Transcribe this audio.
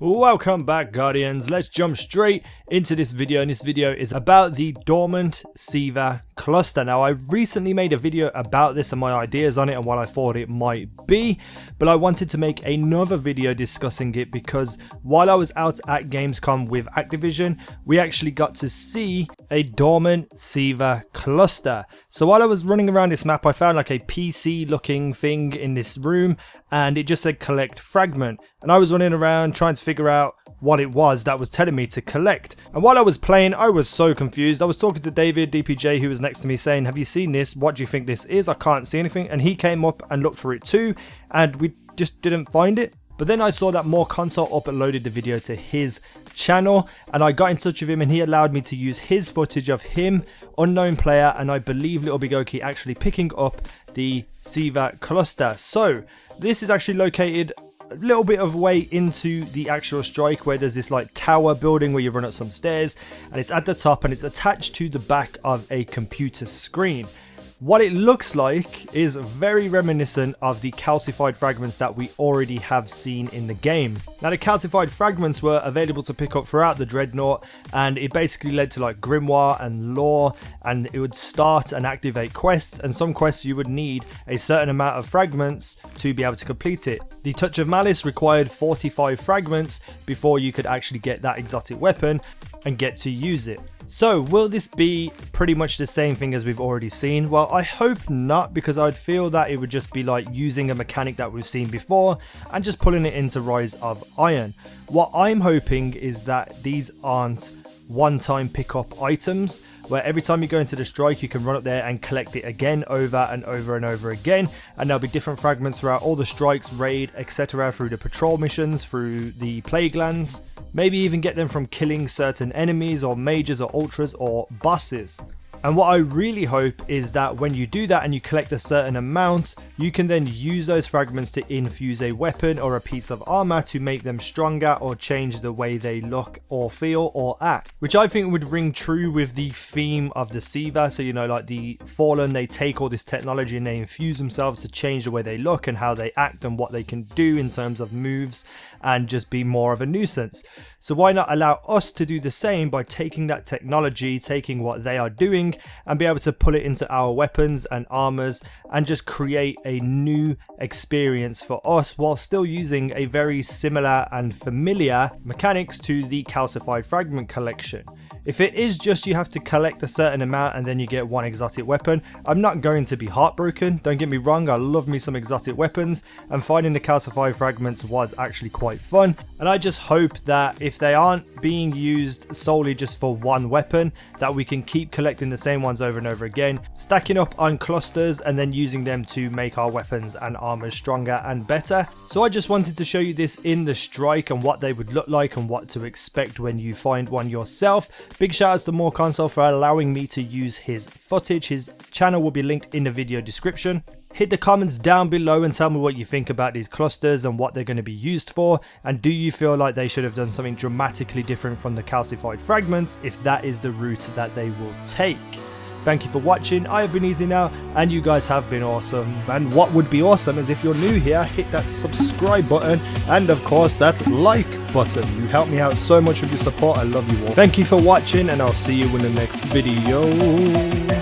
Welcome back, Guardians. Let's jump straight into this video, and this video is about the Dormant SIVA cluster. Now, I recently made a video about this and my ideas on it and what I thought it might be, but I wanted to make another video discussing it because while I was out at Gamescom with Activision, we actually got to see a Dormant SIVA cluster. So while I was running around this map, I found like a PC looking thing in this room, and it just said collect fragment, and I was running around trying to figure out what it was that was telling me to collect. And while I was playing, I was so confused. I was talking to David DPJ, who was next to me, saying, have you seen this? What do you think this is? I can't see anything. And he came up and looked for it too, and we just didn't find it. But then I saw that More Console uploaded the video to his channel, and I got in touch with him, and he allowed me to use his footage of him, unknown player, and I believe Little Big Oki actually picking up the SIVA cluster. So this is actually located a little bit of way into the actual strike, where there's this like tower building where you run up some stairs, and it's at the top and it's attached to the back of a computer screen. What it looks like is very reminiscent of the calcified fragments that we already have seen in the game. Now, the calcified fragments were available to pick up throughout the Dreadnought, and it basically led to like grimoire and lore, and it would start and activate quests, and some quests you would need a certain amount of fragments to be able to complete it. The Touch of Malice required 45 fragments before you could actually get that exotic weapon and get to use it. So will this be pretty much the same thing as we've already seen? Well, I hope not, because I'd feel that it would just be like using a mechanic that we've seen before and just pulling it into Rise of Iron. What I'm hoping is that these aren't one-time pick-up items, where every time you go into the strike you can run up there and collect it again over and over and over again, and there'll be different fragments throughout all the strikes, raid, etc., through the patrol missions, through the plague lands. Maybe even get them from killing certain enemies or mages or ultras or bosses. And what I really hope is that when you do that and you collect a certain amount, you can then use those fragments to infuse a weapon or a piece of armor to make them stronger or change the way they look or feel or act. Which I think would ring true with the theme of the SIVA. So, you know, like the Fallen, they take all this technology and they infuse themselves to change the way they look and how they act and what they can do in terms of moves and just be more of a nuisance. So why not allow us to do the same by taking that technology, taking what they are doing, and be able to pull it into our weapons and armors and just create a new experience for us while still using a very similar and familiar mechanics to the calcified fragment collection. If it is just you have to collect a certain amount and then you get one exotic weapon, I'm not going to be heartbroken. Don't get me wrong, I love me some exotic weapons, and finding the calcified fragments was actually quite fun. And I just hope that if they aren't being used solely just for one weapon, that we can keep collecting the same ones over and over again, stacking up on clusters and then using them to make our weapons and armor stronger and better. So I just wanted to show you this in the strike and what they would look like and what to expect when you find one yourself. Big shout outs to More Console for allowing me to use his footage. His channel will be linked in the video description. Hit the comments down below and tell me what you think about these clusters and what they're going to be used for, and do you feel like they should have done something dramatically different from the calcified fragments if that is the route that they will take. Thank you for watching. I have been Easy now, and you guys have been awesome. And what would be awesome is if you're new here, hit that subscribe button and of course that like button. You help me out so much with your support. I love you all. Thank you for watching, and I'll see you in the next video.